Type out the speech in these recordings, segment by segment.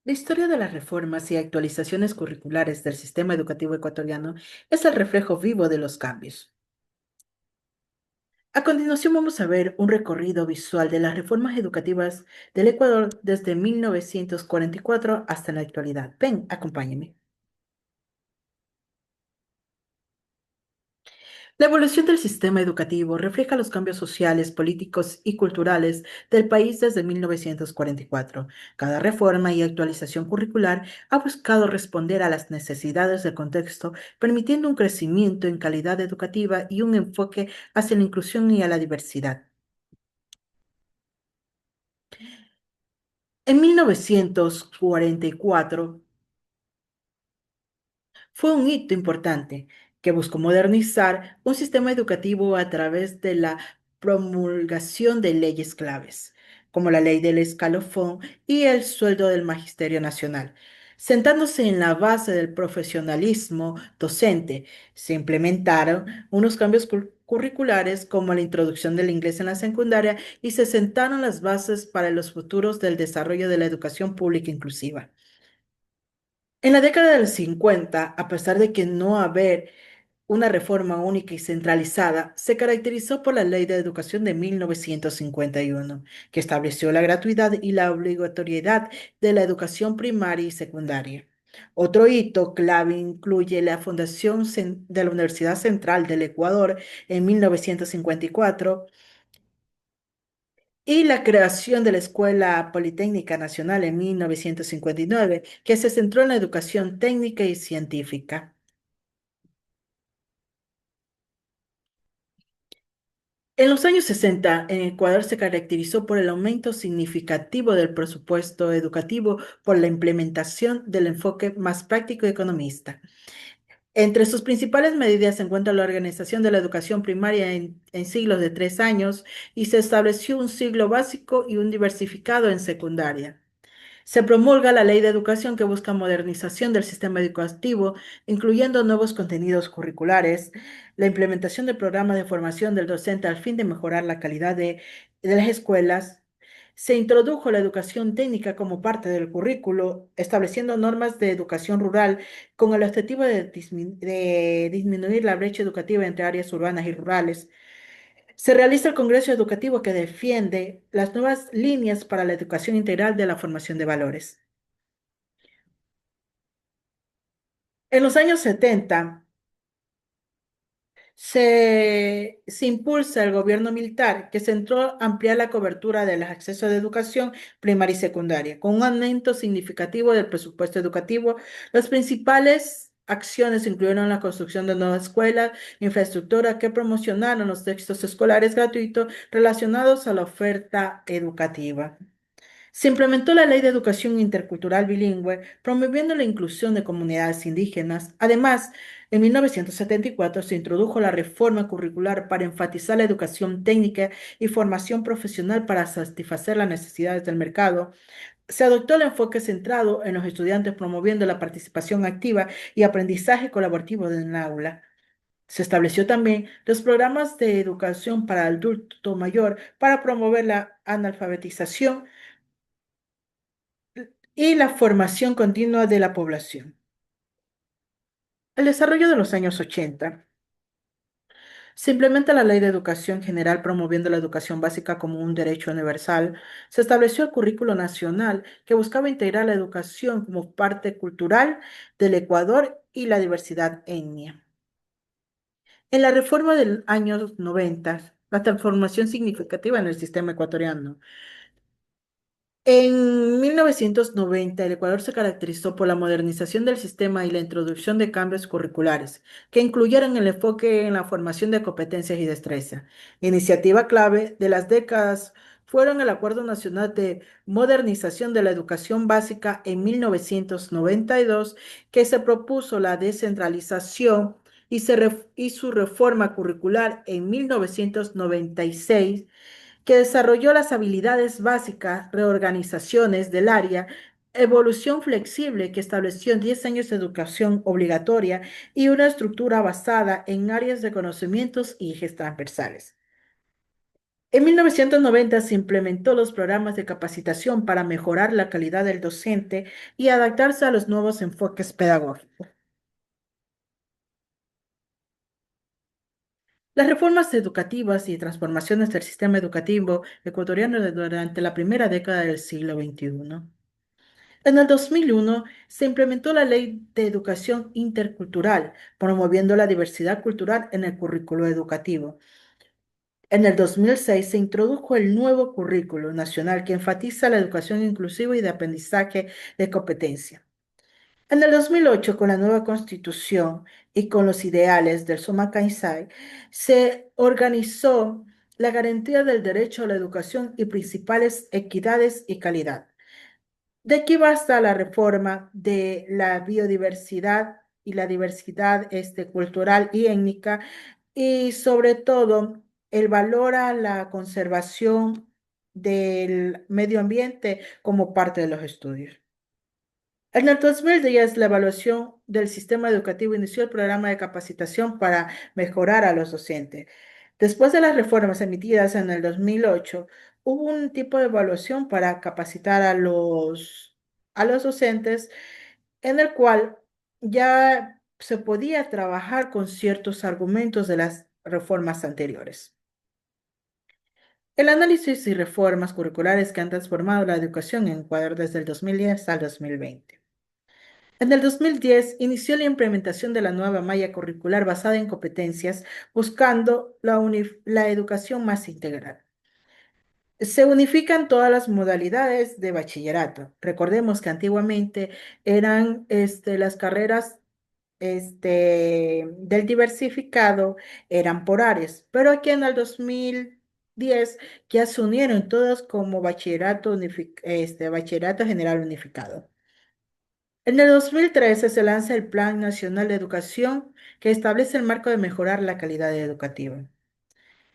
La historia de las reformas y actualizaciones curriculares del sistema educativo ecuatoriano es el reflejo vivo de los cambios. A continuación vamos a ver un recorrido visual de las reformas educativas del Ecuador desde 1944 hasta la actualidad. Ven, acompáñeme. La evolución del sistema educativo refleja los cambios sociales, políticos y culturales del país desde 1944. Cada reforma y actualización curricular ha buscado responder a las necesidades del contexto, permitiendo un crecimiento en calidad educativa y un enfoque hacia la inclusión y a la diversidad. En 1944, fue un hito importante que buscó modernizar un sistema educativo a través de la promulgación de leyes claves, como la ley del escalafón y el sueldo del Magisterio Nacional. Sentándose en la base del profesionalismo docente, se implementaron unos cambios curriculares como la introducción del inglés en la secundaria y se sentaron las bases para los futuros del desarrollo de la educación pública inclusiva. En la década del 50, a pesar de que no haber una reforma única y centralizada, se caracterizó por la Ley de Educación de 1951, que estableció la gratuidad y la obligatoriedad de la educación primaria y secundaria. Otro hito clave incluye la fundación de la Universidad Central del Ecuador en 1954 y la creación de la Escuela Politécnica Nacional en 1959, que se centró en la educación técnica y científica. En los años 60, en Ecuador se caracterizó por el aumento significativo del presupuesto educativo por la implementación del enfoque más práctico y economista. Entre sus principales medidas se encuentra la organización de la educación primaria en ciclos de 3 años y se estableció un ciclo básico y un diversificado en secundaria. Se promulga la Ley de Educación que busca modernización del sistema educativo, incluyendo nuevos contenidos curriculares, la implementación del programa de formación del docente al fin de mejorar la calidad de las escuelas. Se introdujo la educación técnica como parte del currículo, estableciendo normas de educación rural con el objetivo de disminuir la brecha educativa entre áreas urbanas y rurales. Se realiza el Congreso Educativo que defiende las nuevas líneas para la educación integral de la formación de valores. En los años 70 se impulsa el gobierno militar que centró a ampliar la cobertura del acceso a la educación primaria y secundaria, con un aumento significativo del presupuesto educativo. Las principales acciones incluyeron la construcción de nuevas escuelas, infraestructura que promocionaron los textos escolares gratuitos relacionados a la oferta educativa. Se implementó la Ley de Educación Intercultural Bilingüe, promoviendo la inclusión de comunidades indígenas. Además, en 1974 se introdujo la reforma curricular para enfatizar la educación técnica y formación profesional para satisfacer las necesidades del mercado. Se adoptó el enfoque centrado en los estudiantes, promoviendo la participación activa y aprendizaje colaborativo en el aula. Se estableció también los programas de educación para adulto mayor para promover la analfabetización y la formación continua de la población. El desarrollo de los años 80. Se implementa la Ley de Educación General promoviendo la educación básica como un derecho universal. Se estableció el currículo nacional que buscaba integrar la educación como parte cultural del Ecuador y la diversidad etnia. En la reforma del año 90, la transformación significativa en el sistema ecuatoriano. En 1990, el Ecuador se caracterizó por la modernización del sistema y la introducción de cambios curriculares que incluyeron el enfoque en la formación de competencias y destreza. Iniciativa clave de las décadas fueron el Acuerdo Nacional de Modernización de la Educación Básica en 1992, que se propuso la descentralización y su reforma curricular en 1996 que desarrolló las habilidades básicas, reorganizaciones del área, evolución flexible que estableció 10 años de educación obligatoria y una estructura basada en áreas de conocimientos y ejes transversales. En 1990 se implementó los programas de capacitación para mejorar la calidad del docente y adaptarse a los nuevos enfoques pedagógicos. Las reformas educativas y transformaciones del sistema educativo ecuatoriano durante la primera década del siglo XXI. En el 2001 se implementó la Ley de Educación Intercultural, promoviendo la diversidad cultural en el currículo educativo. En el 2006 se introdujo el nuevo currículo nacional que enfatiza la educación inclusiva y de aprendizaje de competencia. En el 2008, con la nueva constitución y con los ideales del Suma Kansai, se organizó la garantía del derecho a la educación y principales equidades y calidad. De aquí va hasta la reforma de la biodiversidad y la diversidad cultural y étnica, y sobre todo el valor a la conservación del medio ambiente como parte de los estudios. En el 2010, la evaluación del sistema educativo inició el programa de capacitación para mejorar a los docentes. Después de las reformas emitidas en el 2008, hubo un tipo de evaluación para capacitar a los docentes en el cual ya se podía trabajar con ciertos argumentos de las reformas anteriores. El análisis y reformas curriculares que han transformado la educación en Ecuador desde el 2010 al 2020. En el 2010 inició la implementación de la nueva malla curricular basada en competencias, buscando la educación más integral. Se unifican todas las modalidades de bachillerato. Recordemos que antiguamente eran las carreras del diversificado, eran por áreas, pero aquí en el 2010 ya se unieron todos como bachillerato general unificado. En el 2013 se lanza el Plan Nacional de Educación que establece el marco de mejorar la calidad educativa.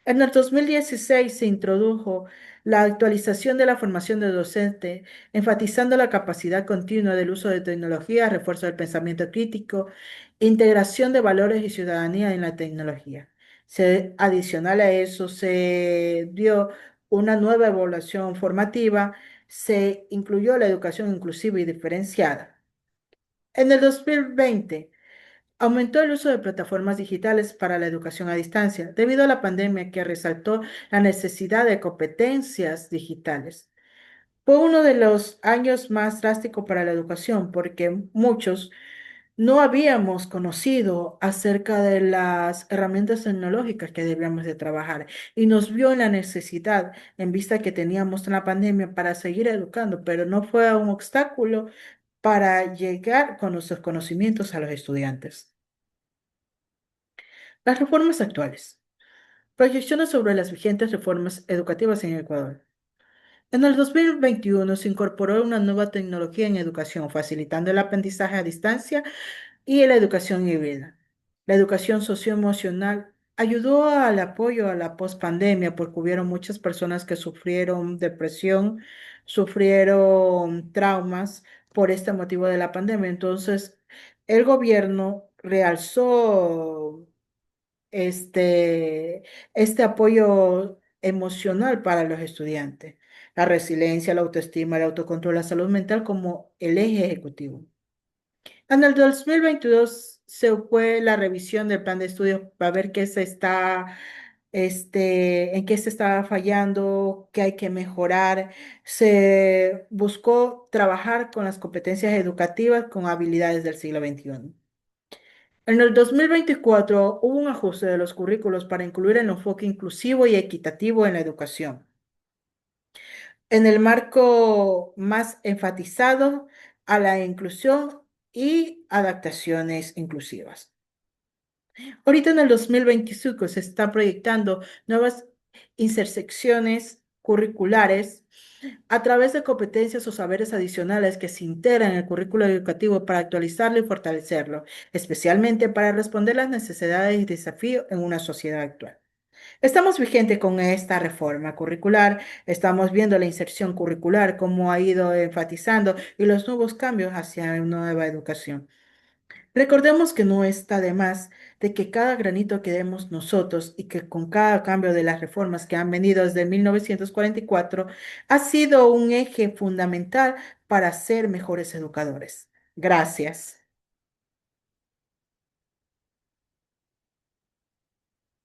En el 2016 se introdujo la actualización de la formación de docente, enfatizando la capacidad continua del uso de tecnología, refuerzo del pensamiento crítico, integración de valores y ciudadanía en la tecnología. Adicional a eso, se dio una nueva evaluación formativa, se incluyó la educación inclusiva y diferenciada. En el 2020, aumentó el uso de plataformas digitales para la educación a distancia, debido a la pandemia que resaltó la necesidad de competencias digitales. Fue uno de los años más drásticos para la educación porque muchos no habíamos conocido acerca de las herramientas tecnológicas que debíamos de trabajar y nos vio en la necesidad en vista que teníamos la pandemia para seguir educando, pero no fue un obstáculo para llegar con nuestros conocimientos a los estudiantes. Las reformas actuales. Proyecciones sobre las vigentes reformas educativas en Ecuador. En el 2021 se incorporó una nueva tecnología en educación, facilitando el aprendizaje a distancia y la educación híbrida. La educación socioemocional ayudó al apoyo a la pospandemia porque hubieron muchas personas que sufrieron depresión, sufrieron traumas por este motivo de la pandemia. Entonces, el gobierno realzó este apoyo emocional para los estudiantes, la resiliencia, la autoestima, el autocontrol, la salud mental como el eje ejecutivo. En el 2022 se fue la revisión del plan de estudios para ver en qué se estaba fallando, qué hay que mejorar. Se buscó trabajar con las competencias educativas con habilidades del siglo XXI. En el 2024 hubo un ajuste de los currículos para incluir el enfoque inclusivo y equitativo en la educación, en el marco más enfatizado a la inclusión y adaptaciones inclusivas. Ahorita en el 2025 se están proyectando nuevas intersecciones curriculares a través de competencias o saberes adicionales que se integran en el currículo educativo para actualizarlo y fortalecerlo, especialmente para responder las necesidades y desafíos en una sociedad actual. Estamos vigentes con esta reforma curricular, estamos viendo la inserción curricular, cómo ha ido enfatizando y los nuevos cambios hacia una nueva educación. Recordemos que no está de más de que cada granito que demos nosotros y que con cada cambio de las reformas que han venido desde 1944 ha sido un eje fundamental para ser mejores educadores. Gracias.